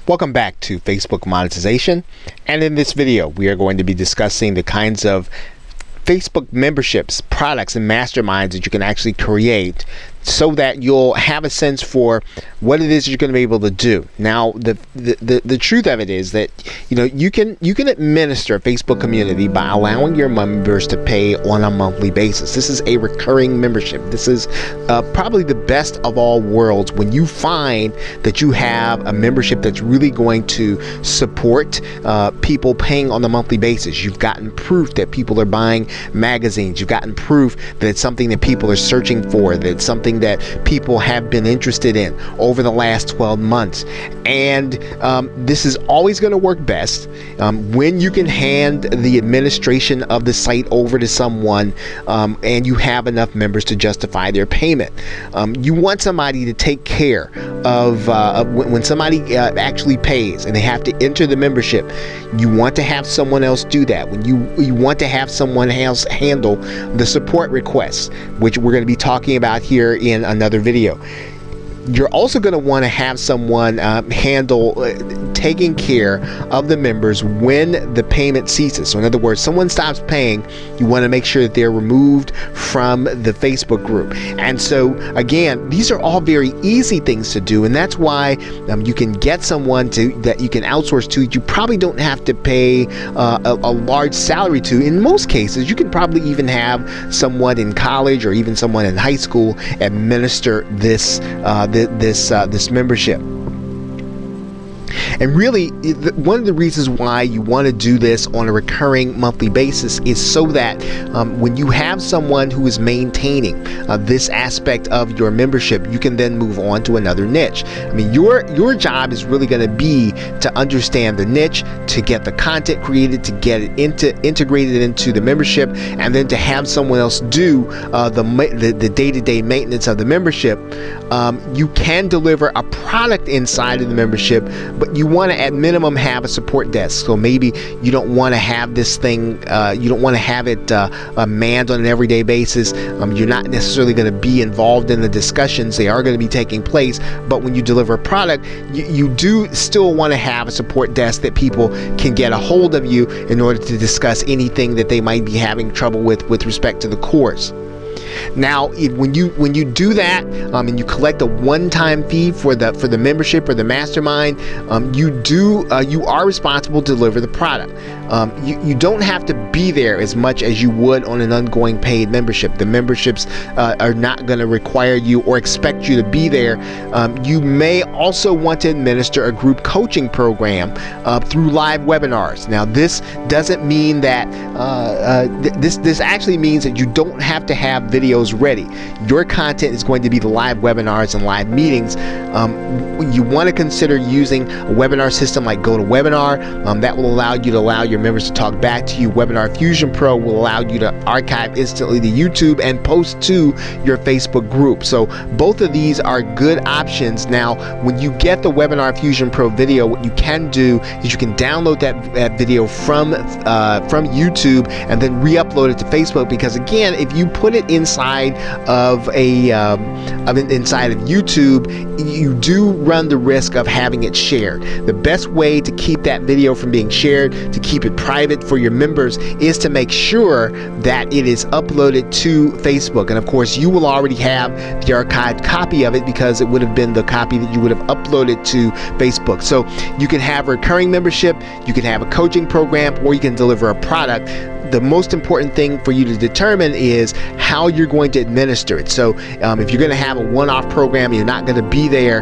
Welcome back to Facebook monetization, and in this video we are going to be discussing the kinds of Facebook memberships, products, and masterminds that you can actually create so that you'll have a sense for what it is you're going to be able to do. Now, the truth of it is that you can administer a Facebook community by allowing your members to pay on a monthly basis. This is a recurring membership. This is probably the best of all worlds when you find that you have a membership that's really going to support people paying on a monthly basis. You've gotten proof that people are buying magazines. You've gotten proof that it's something that people are searching for, that it's something that people have been interested in over the last 12 months. And this is always going to work best when you can hand the administration of the site over to someone and you have enough members to justify their payment. You want somebody to take care of when somebody actually pays and they have to enter the membership. You want to have someone else do that. When you want to have someone else handle the support requests, which we're going to be talking about here in another video. You're also going to want to have someone handle taking care of the members when the payment ceases. So in other words, someone stops paying, you want to make sure that they're removed from the Facebook group. And so again, these are all very easy things to do, and that's why you can get someone that you can outsource to. You probably don't have to pay a large salary to. In most cases, you can probably even have someone in college or even someone in high school administer this membership. And really, one of the reasons why you want to do this on a recurring monthly basis is so that when you have someone who is maintaining this aspect of your membership, you can then move on to another niche. I mean, your job is really going to be to understand the niche, to get the content created, to get it integrated into the membership, and then to have someone else do the day-to-day maintenance of the membership. You can deliver a product inside of the membership, but you want to at minimum have a support desk. So maybe you don't want to have this thing, you don't want to have it manned on an everyday basis. You're not necessarily going to be involved in the discussions. They are going to be taking place, but when you deliver a product, you do still want to have a support desk that people can get a hold of you in order to discuss anything that they might be having trouble with respect to the course. Now, when you do that and you collect a one-time fee for the membership or the mastermind, you are responsible to deliver the product. You don't have to be there as much as you would on an ongoing paid membership. The memberships are not going to require you or expect you to be there. You may also want to administer a group coaching program through live webinars. Now, this doesn't mean that this actually means that you don't have to have videos ready. Your content is going to be the live webinars and live meetings. You want to consider using a webinar system like GoToWebinar. That will allow you to allow your members to talk back to you. Webinar Fusion Pro will allow you to archive instantly to YouTube and post to your Facebook group. So both of these are good options. Now, when you get the Webinar Fusion Pro video, what you can do is you can download that video from YouTube and then re-upload it to Facebook, because again, if you put it inside of YouTube, you do run the risk of having it shared. The best way to keep that video from being shared, to keep it private for your members, is to make sure that it is uploaded to Facebook. And of course, you will already have the archived copy of it because it would have been the copy that you would have uploaded to Facebook. So you can have a recurring membership, you can have a coaching program, or you can deliver a product. The most important thing for you to determine is how you're going to administer it. So if you're going to have a one-off program, you're not going to be there,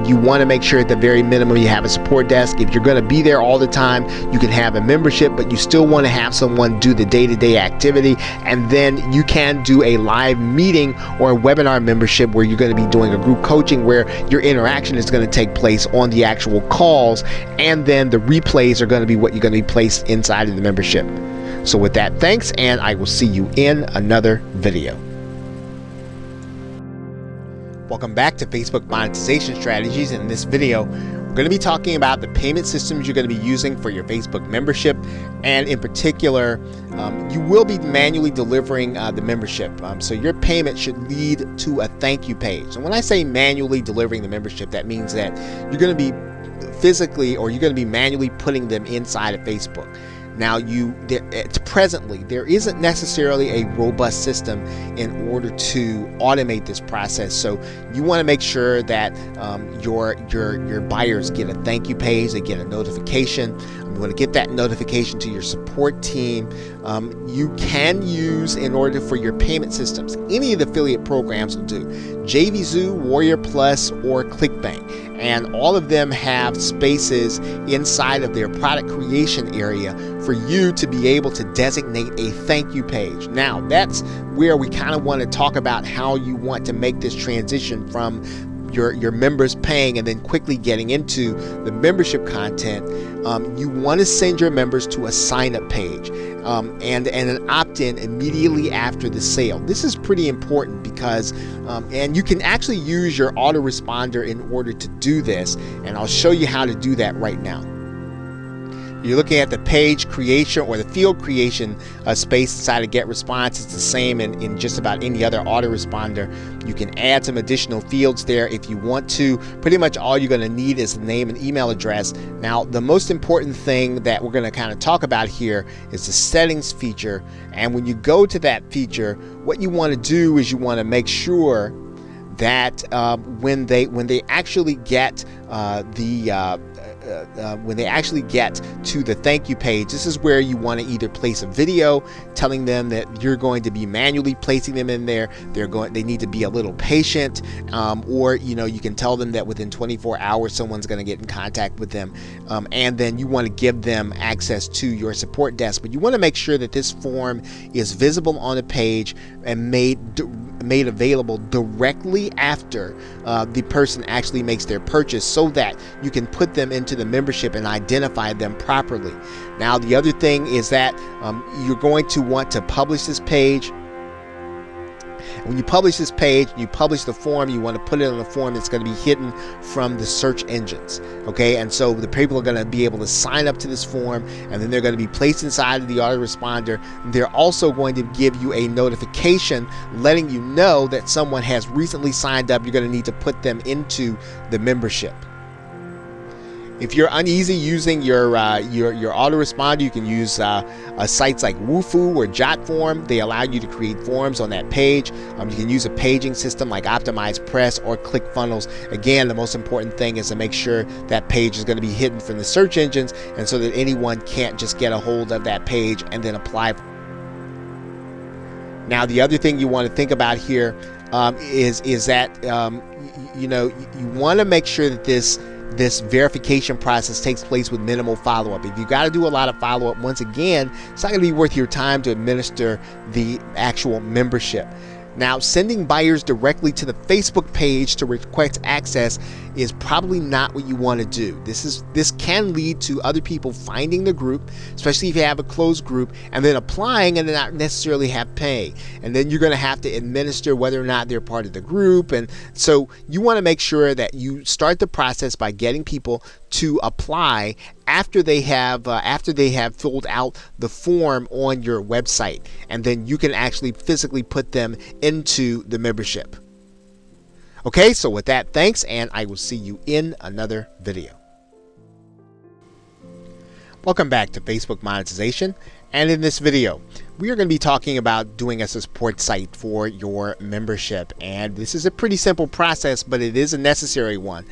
you want to make sure at the very minimum you have a support desk. If you're going to be there all the time, you can have a membership, but you still want to have someone do the day-to-day activity. And then you can do a live meeting or a webinar membership where you're going to be doing a group coaching where your interaction is going to take place on the actual calls, and then the replays are going to be what you're going to be placed inside of the membership. So with that, thanks, and I will see you in another video. Welcome back to Facebook monetization strategies. In this video, We're going to be talking about the payment systems you're going to be using for your Facebook membership, and in particular, you will be manually delivering the membership. So your payment should lead to a thank you page. And when I say manually delivering the membership, that means that you're going to be physically, or you're going to be manually putting them inside of Facebook. Now, presently, there isn't necessarily a robust system in order to automate this process. So you want to make sure that your buyers get a thank you page, they get a notification. You want to get that notification to your support team. You can use, in order for your payment systems, any of the affiliate programs will do. JVZoo, Warrior Plus, or ClickBank. And all of them have spaces inside of their product creation area for you to be able to designate a thank you page. Now, that's where we kind of want to talk about how you want to make this transition from your members paying and then quickly getting into the membership content. You want to send your members to a sign-up page and an opt-in immediately after the sale. This is pretty important because and you can actually use your autoresponder in order to do this, and I'll show you how to do that right now. You're looking at the page creation or the field creation space inside of Get Response. It's the same in just about any other autoresponder. You can add some additional fields there if you want to. Pretty much all you're going to need is the name and email address. Now, the most important thing that we're going to kind of talk about here is the settings feature. And when you go to that feature, what you want to do is you want to make sure that when they actually get when they actually get to the thank you page, this is where you want to either place a video telling them that you're going to be manually placing them in there. They need to be a little patient, or you can tell them that within 24 hours someone's going to get in contact with them, and then you want to give them access to your support desk. But you want to make sure that this form is visible on the page and made available directly after the person actually makes their purchase, so that you can put them into the membership and identify them properly. Now, the other thing is that you're going to want to publish this page. When you publish this page, you publish the form, you want to put it on a form that's going to be hidden from the search engines. Okay, and so the people are going to be able to sign up to this form, and then they're going to be placed inside of the autoresponder. They're also going to give you a notification letting you know that someone has recently signed up. You're going to need to put them into the membership. If you're uneasy using your autoresponder, you can use sites like Wufoo or Jotform. They allow you to create forms on that page. You can use a paging system like OptimizePress or ClickFunnels. Again, the most important thing is to make sure that page is going to be hidden from the search engines, and so that anyone can't just get a hold of that page and then apply. Now, the other thing you want to think about here is that you want to make sure that this verification process takes place with minimal follow-up. If you got to do a lot of follow-up, once again, it's not going to be worth your time to administer the actual membership. Now, sending buyers directly to the Facebook page to request access is probably not what you want to do. This can lead to other people finding the group, especially if you have a closed group, and then applying and then not necessarily have pay. And then you're going to have to administer whether or not they're part of the group. And so you want to make sure that you start the process by getting people to apply after they have filled out the form on your website, and then you can actually physically put them into the membership. Okay, so with that, thanks, and I will see you in another video. Welcome back to Facebook monetization, and in this video we are going to be talking about doing a support site for your membership. And this is a pretty simple process, but it is a necessary one.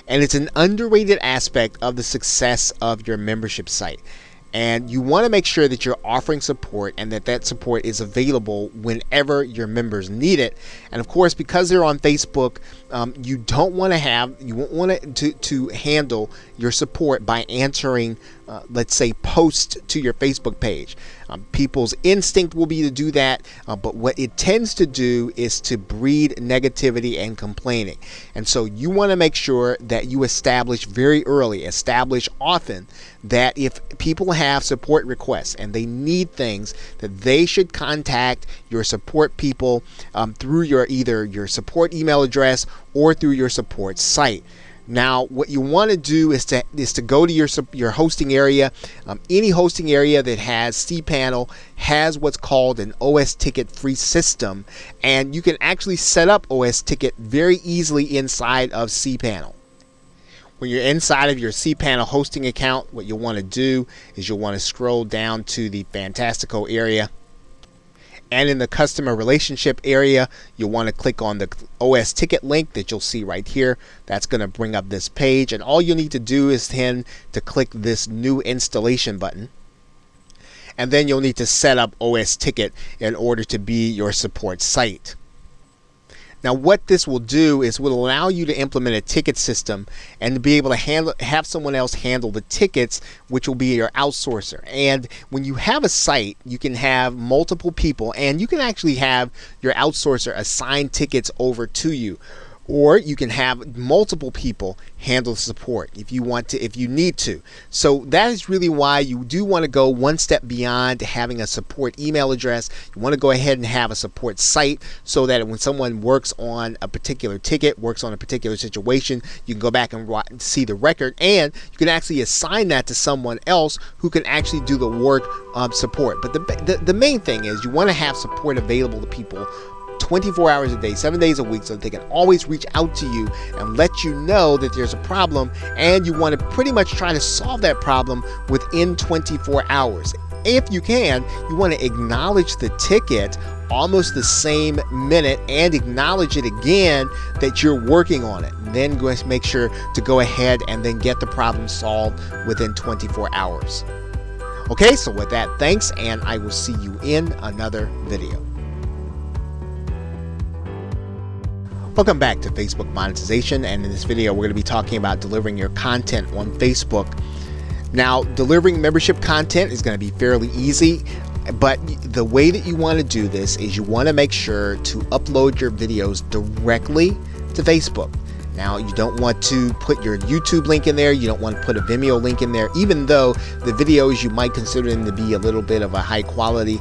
And it's an underrated aspect of the success of your membership site. And you want to make sure that you're offering support and that support is available whenever your members need it. And of course, because they're on Facebook, you won't want to handle your support by answering, let's say, posts to your Facebook page. People's instinct will be to do that, but what it tends to do is to breed negativity and complaining. And so you want to make sure that you establish often that if people have support requests and they need things, that they should contact your support people through either your support email address or through your support site. Now, what you want to do is to go to your hosting area. Any hosting area that has cPanel has what's called an OS ticket free system, and you can actually set up OS ticket very easily inside of cPanel. When you're inside of your cPanel hosting account, what you'll want to do is you'll want to scroll down to the Fantastico area. And in the customer relationship area, you'll want to click on the OS ticket link that you'll see right here. That's going to bring up this page. And all you'll need to do is to click this new installation button. And then you'll need to set up OS ticket in order to be your support site. Now, what this will do is will allow you to implement a ticket system and to be able to have someone else handle the tickets, which will be your outsourcer. And when you have a site, you can have multiple people, and you can actually have your outsourcer assign tickets over to you. Or you can have multiple people handle support if you want to, if you need to. So that is really why you do want to go one step beyond having a support email address. You want to go ahead and have a support site so that when someone works on a particular ticket, works on a particular situation, you can go back and see the record, and you can actually assign that to someone else who can actually do the work of support. But the main thing is you want to have support available to people 24 hours a day, 7 days a week, so that they can always reach out to you and let you know that there's a problem, and you want to pretty much try to solve that problem within 24 hours. If you can, you want to acknowledge the ticket almost the same minute and acknowledge it again that you're working on it. Then go make sure to go ahead and then get the problem solved within 24 hours. Okay, so with that, thanks, and I will see you in another video. Welcome back to Facebook monetization, and in this video we're going to be talking about delivering your content on Facebook. Now, delivering membership content is going to be fairly easy, but the way that you want to do this is you want to make sure to upload your videos directly to Facebook. Now, you don't want to put your YouTube link in there. You don't want to put a Vimeo link in there, even though the videos you might consider them to be a little bit of a higher quality.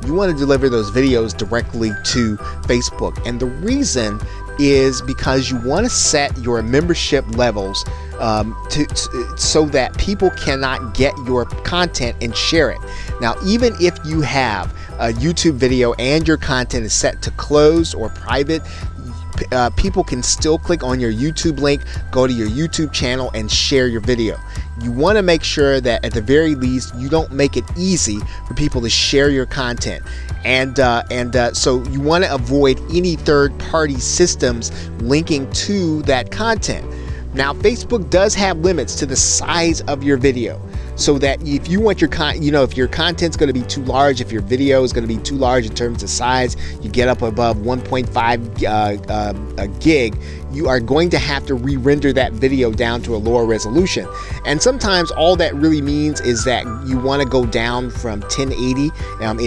You want to deliver those videos directly to Facebook. And the reason is because you want to set your membership levels so that people cannot get your content and share it. Now, even if you have a YouTube video and your content is set to closed or private, people can still click on your YouTube link, go to your YouTube channel, and share your video. You want to make sure that at the very least you don't make it easy for people to share your content, and so you want to avoid any third-party systems linking to that content. Now, Facebook does have limits to the size of your video, so that if you want your if your content's going to be too large, if your video is going to be too large in terms of size, you get up above 1.5 gig, you are going to have to re-render that video down to a lower resolution. And sometimes all that really means is that you want to go down from 1080 in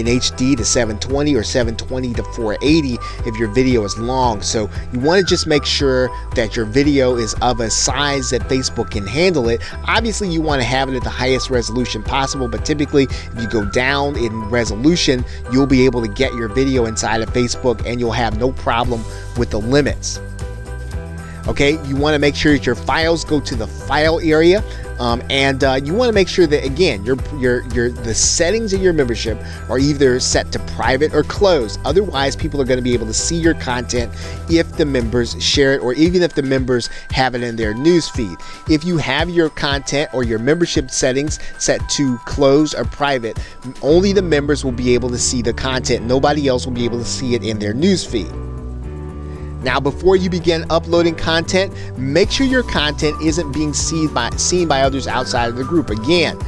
HD to 720 or 720 to 480 if your video is long. So you want to just make sure that your video is of a size that Facebook can handle it. Obviously, you want to have it at the highest resolution possible, but typically if you go down in resolution, you'll be able to get your video inside of Facebook and you'll have no problem with the limits. Okay, you want to make sure that your files go to the file area, and you want to make sure that, again, the settings of your membership are either set to private or closed. Otherwise, people are going to be able to see your content if the members share it, or even if the members have it in their news feed. If you have your content or your membership settings set to closed or private, only the members will be able to see the content. Nobody else will be able to see it in their news feed. Now, before you begin uploading content, make sure your content isn't being seen by others outside of the group. Again,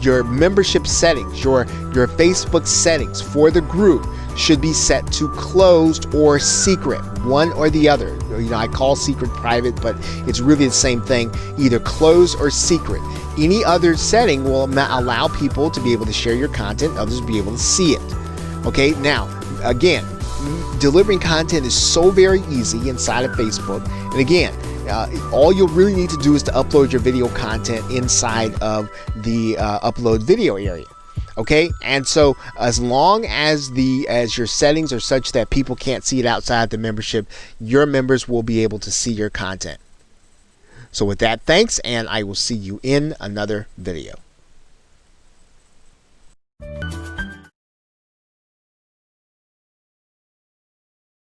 your membership settings, your Facebook settings for the group should be set to closed or secret, one or the other. I call secret private, but it's really the same thing, either closed or secret. Any other setting will allow people to be able to share your content, others will be able to see it. Okay, now, again, delivering content is so very easy inside of Facebook. And again, all you'll really need to do is to upload your video content inside of the upload video area. Okay, and so as long as your settings are such that people can't see it outside the membership, your members will be able to see your content. So with that, thanks, and I will see you in another video.